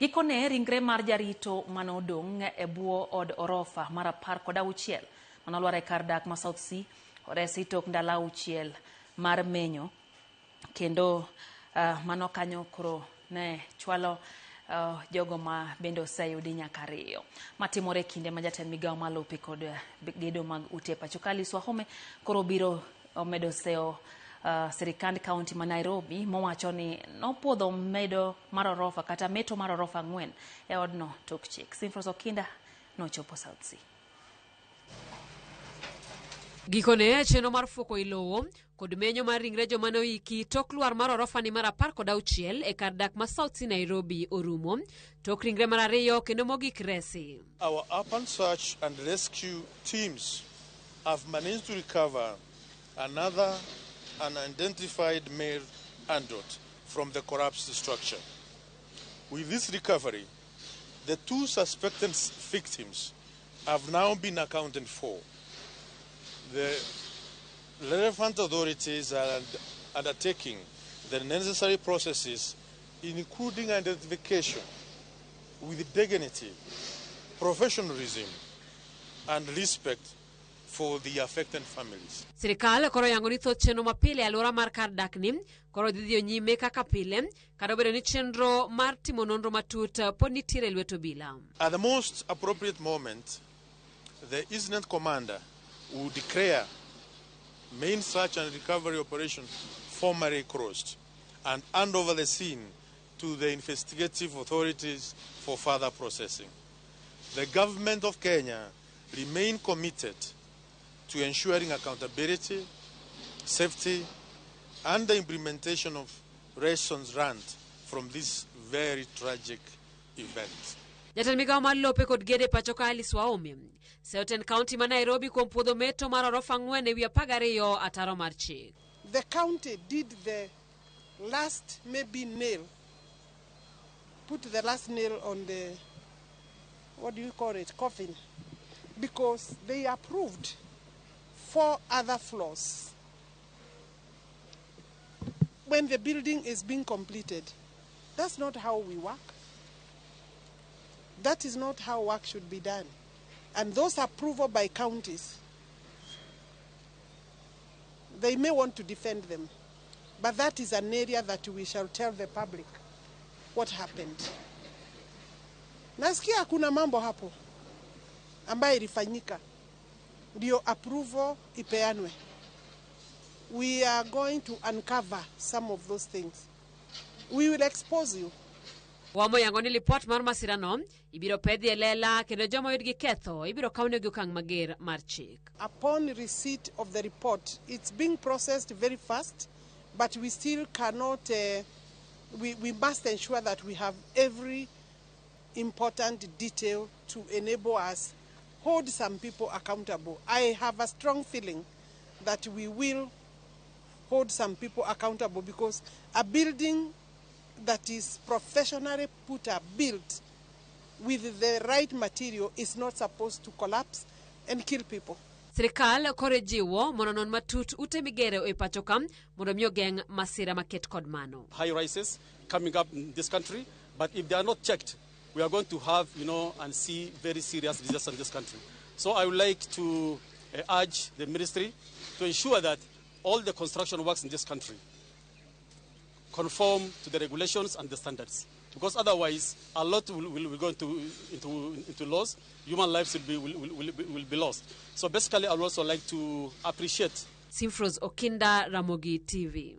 Gikone ringre mar jarito manodong e buo od orofa mar 16 manolwar e kar dak ma South Sea oresi tok ndalo 6 mar menyo kendo mano kanyo koro ne chwalo jogo ma bende oseyudi nyaka 2 matimore kinde ma jatend migawo malope kod gedo mag ute pacho Wahome koro biro medo seo serikand kaonti ma Nairobi mowacho ni nopodho medo mar orofa kata meto mar orofa 4 e odno tok chik. Okinda nochopo South Sea. Gikone chenro mar fuko ilowo kod menyo mar ringre joma noiki tok lwar mar orofa ni mar 16 e kar dak ma South Sea Nairobi orumo tok ringre mar 2 kendo mogik resi. Our urban search and rescue teams have managed to recover another unidentified male adult from the collapsed structure. With this recovery, the 2 suspected victims have now been accounted for. The relevant authorities are undertaking the necessary processes, including identification with dignity, professionalism, and respect for the affected families. Sirikal koro yango ni thoth chenro mapile alwora mar kar dak ni koro dhio nyime kaka pile kado bedo ni chenro mar timo nonro matut pod nitiere lweto bila. At the most appropriate moment, the incident commander will declare main search and recovery operation formally closed and hand over the scene to the investigative authorities for further processing. The government of Kenya remain committed to ensuring accountability, safety, and the implementation of lessons learned from this very tragic event. Jatend migawo malope kod gede pacho Wahome Southern County ma Nairobi kuom puodho meto mar orofa 4 e wi 12 ataro mar chik. The county did the last maybe nail, put the last nail on the, what do you call it, coffin, because they approved 4 other floors. When the building is being completed, that's not how we work. That is not how work should be done. And those approval by counties, they may want to defend them, but that is an area that we shall tell the public what happened. Nasikia kuna mambo hapo ambayo ilifanyika ndio approval ipeanwe. We are going to uncover some of those things. We will expose you. Wamo yango ni report mar masirano ibiro pedhi elela kendo joma yudgi ketho ibiro kawnegi okang' mager mar chik. Upon receipt of the report, it's being processed very fast, but we still cannot, we must ensure that we have every important detail to enable us hold some people accountable. I have a strong feeling that we will hold some people accountable because a building that is professionally built with the right material is not supposed to collapse and kill people. Sirikal kore jiwo mondo non matut ute migero e pacho ka mondo mi ogeng' masira maket kod mano. High rises coming up in this country, but if they are not checked, we are going to have, and see very serious disasters in this country. So I would like to urge the ministry to ensure that all the construction works in this country conform to the regulations and the standards, because otherwise a lot will go into loss. Human lives will be lost. So basically, I would also like to appreciate. Okinda, Ramogi TV.